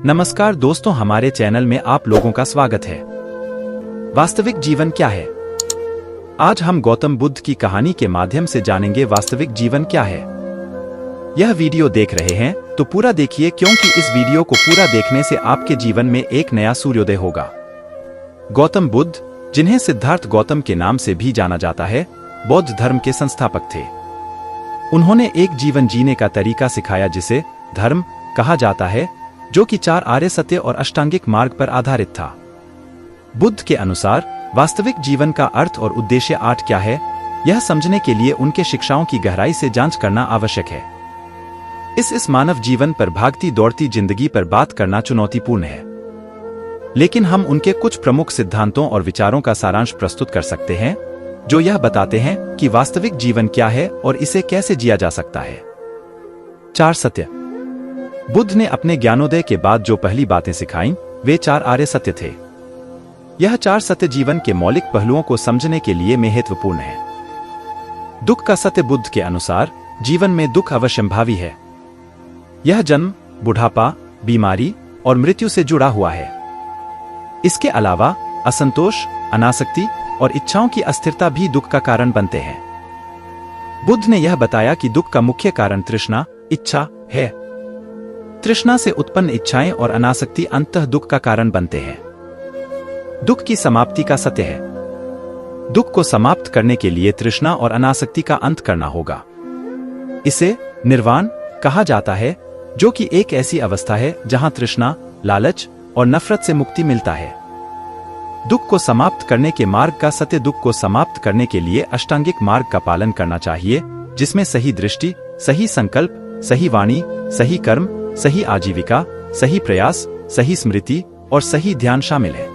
नमस्कार दोस्तों, हमारे चैनल में आप लोगों का स्वागत है। वास्तविक जीवन क्या है? आज हम गौतम बुद्ध की कहानी के माध्यम से जानेंगे वास्तविक जीवन क्या है। यह वीडियो देख रहे हैं तो पूरा देखिए, क्योंकि इस वीडियो को पूरा देखने से आपके जीवन में एक नया सूर्योदय होगा। गौतम बुद्ध, जिन्हें सिद्धार्थ गौतम के नाम से भी जाना जाता है, बौद्ध धर्म के संस्थापक थे। उन्होंने एक जीवन जीने का तरीका सिखाया जिसे धर्म कहा जाता है, जो कि 4 आर्य सत्य और अष्टांगिक मार्ग पर आधारित था। बुद्ध के अनुसार वास्तविक जीवन का अर्थ और उद्देश्य 8 क्या है, यह समझने के लिए उनके शिक्षाओं की गहराई से जांच करना आवश्यक है। इस मानव जीवन पर भागती दौड़ती जिंदगी पर बात करना चुनौतीपूर्ण है, लेकिन हम उनके कुछ प्रमुख सिद्धांतों और विचारों का सारांश प्रस्तुत कर सकते हैं, जो यह बताते हैं कि वास्तविक जीवन क्या है और इसे कैसे जिया जा सकता है। 4 सत्य। बुद्ध ने अपने ज्ञानोदय के बाद जो पहली बातें सिखाईं, वे 4 आर्य सत्य थे। यह 4 सत्य जीवन के मौलिक पहलुओं को समझने के लिए महत्वपूर्ण है। दुख का सत्य। बुद्ध के अनुसार जीवन में दुख अवश्यंभावी है। यह जन्म, बुढ़ापा, बीमारी और मृत्यु से जुड़ा हुआ है। इसके अलावा असंतोष, अनासक्ति और इच्छाओं की अस्थिरता भी दुख का कारण बनते हैं। बुद्ध ने यह बताया कि दुख का मुख्य कारण तृष्णा, इच्छा है। तृष्णा से उत्पन्न इच्छाएं और अनासक्ति अंततः दुख का कारण बनते हैं। दुख की समाप्ति का सत्य है। दुख को समाप्त करने के लिए तृष्णा और अनासक्ति का अंत करना होगा। इसे निर्वाण कहा जाता है, जो कि एक ऐसी अवस्था है जहां तृष्णा, लालच और नफरत से मुक्ति मिलता है। दुख को समाप्त करने के मार्ग का सत्य। दुख को समाप्त करने के लिए अष्टांगिक मार्ग का पालन करना चाहिए, जिसमें सही दृष्टि, सही संकल्प, सही वाणी, सही कर्म, सही आजीविका, सही प्रयास, सही स्मृति और सही ध्यान शामिल है।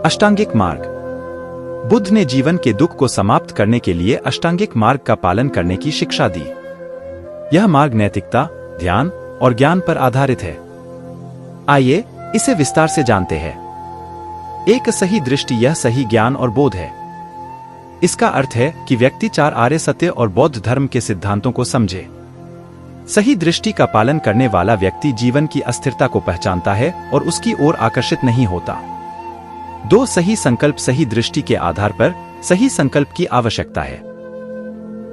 अष्टांगिक मार्ग। बुद्ध ने जीवन के दुख को समाप्त करने के लिए अष्टांगिक मार्ग का पालन करने की शिक्षा दी। यह मार्ग नैतिकता, ध्यान और ज्ञान पर आधारित है। आइए इसे विस्तार से जानते हैं। एक सही दृष्टि। यह सही ज्ञान और बोध है। इसका अर्थ है कि व्यक्ति 4 आर्य सत्य और बौद्ध धर्म के सिद्धांतों को समझे। सही दृष्टि का पालन करने वाला व्यक्ति जीवन की अस्थिरता को पहचानता है और उसकी ओर आकर्षित नहीं होता। 2 सही संकल्प। सही दृष्टि के आधार पर सही संकल्प की आवश्यकता है।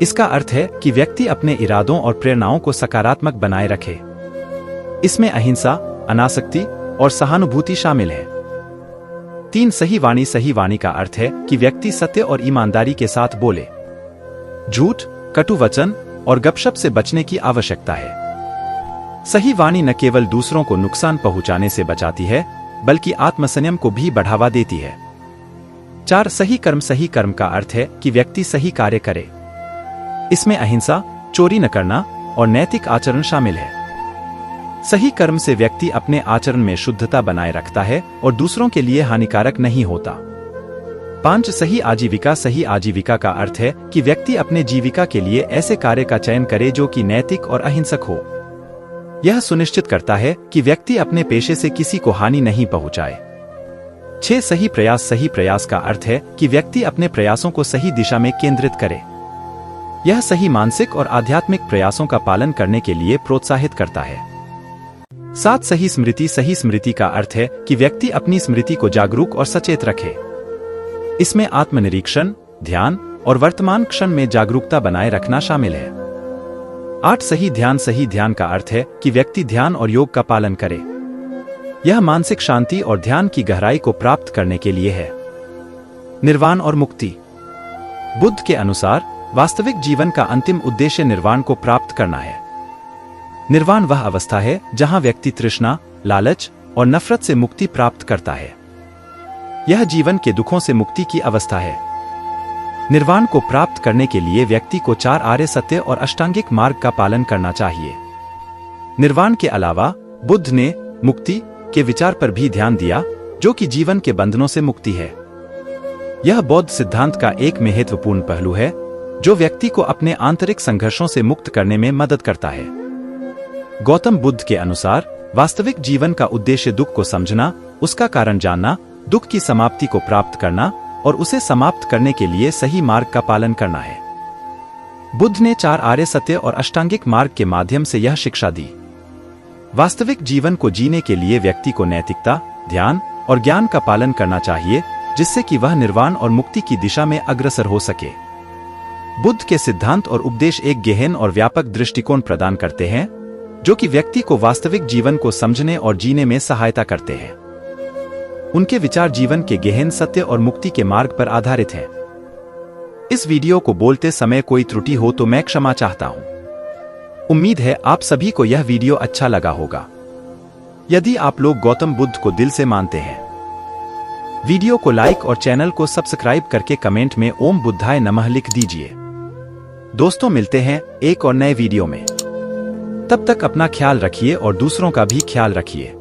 इसका अर्थ है कि व्यक्ति अपने इरादों और प्रेरणाओं को सकारात्मक बनाए रखे। इसमें अहिंसा, अनासक्ति और सहानुभूति शामिल है। 3 सही वाणी। सही वाणी का अर्थ है कि व्यक्ति सत्य और ईमानदारी के साथ बोले। झूठ, कटु वचन और गपशप से बचने की आवश्यकता है। सही वाणी न केवल दूसरों को नुकसान पहुंचाने से बचाती है, बल्कि आत्मसंयम को भी बढ़ावा देती है। 4 सही कर्म। सही कर्म का अर्थ है कि व्यक्ति सही कार्य करे। इसमें अहिंसा, चोरी न करना और नैतिक आचरण शामिल है। सही कर्म से व्यक्ति अपने आचरण में शुद्धता बनाए रखता है और दूसरों के लिए हानिकारक नहीं होता। 5 सही आजीविका। सही आजीविका का अर्थ है कि व्यक्ति अपने जीविका के लिए ऐसे कार्य का चयन करे जो कि नैतिक और अहिंसक हो। यह सुनिश्चित करता है कि व्यक्ति अपने पेशे से किसी को हानि नहीं पहुंचाए। 6 सही प्रयास। सही प्रयास का अर्थ है कि व्यक्ति अपने प्रयासों को सही दिशा में केंद्रित करे। यह सही मानसिक और आध्यात्मिक प्रयासों का पालन करने के लिए प्रोत्साहित करता है। 7 सही स्मृति। सही स्मृति का अर्थ है कि व्यक्ति अपनी स्मृति को जागरूक और सचेत रखे। इसमें आत्मनिरीक्षण, ध्यान और वर्तमान क्षण में जागरूकता बनाए रखना शामिल है। 8 सही ध्यान। सही ध्यान का अर्थ है कि व्यक्ति ध्यान और योग का पालन करे। यह मानसिक शांति और ध्यान की गहराई को प्राप्त करने के लिए है। निर्वाण और मुक्ति। बुद्ध के अनुसार वास्तविक जीवन का अंतिम उद्देश्य निर्वाण को प्राप्त करना है। निर्वाण वह अवस्था है जहां व्यक्ति तृष्णा, लालच और नफरत से मुक्ति प्राप्त करता है। यह जीवन के दुखों से मुक्ति की अवस्था है। निर्वाण को प्राप्त करने के लिए व्यक्ति को 4 आर्य सत्य और अष्टांगिक मार्ग का पालन करना चाहिए। निर्वाण के अलावा बुद्ध ने मुक्ति के विचार पर भी ध्यान दिया, जो कि जीवन के बंधनों से मुक्ति है। यह बौद्ध सिद्धांत का एक महत्वपूर्ण पहलू है, जो व्यक्ति को अपने आंतरिक संघर्षों से मुक्त करने में मदद करता है। गौतम बुद्ध के अनुसार वास्तविक जीवन का उद्देश्य दुख को समझना, उसका कारण जानना, दुख की समाप्ति को प्राप्त करना और उसे समाप्त करने के लिए सही मार्ग का पालन करना है। बुद्ध ने 4 आर्य सत्य और अष्टांगिक मार्ग के माध्यम से यह शिक्षा दी। वास्तविक जीवन को जीने के लिए व्यक्ति को नैतिकता, ध्यान और ज्ञान का पालन करना चाहिए, जिससे कि वह निर्वाण और मुक्ति की दिशा में अग्रसर हो सके। बुद्ध के सिद्धांत और उपदेश एक गहन और व्यापक दृष्टिकोण प्रदान करते हैं, जो कि व्यक्ति को वास्तविक जीवन को समझने और जीने में सहायता करते हैं। उनके विचार जीवन के गहन सत्य और मुक्ति के मार्ग पर आधारित हैं। इस वीडियो को बोलते समय कोई त्रुटि हो तो मैं क्षमा चाहता हूं। उम्मीद है आप सभी को यह वीडियो अच्छा लगा होगा। यदि आप लोग गौतम बुद्ध को दिल से मानते हैं, वीडियो को लाइक और चैनल को सब्सक्राइब करके कमेंट में ओम बुद्धाय नमः लिख दीजिए। दोस्तों, मिलते हैं एक और नए वीडियो में। तब तक अपना ख्याल रखिए और दूसरों का भी ख्याल रखिए।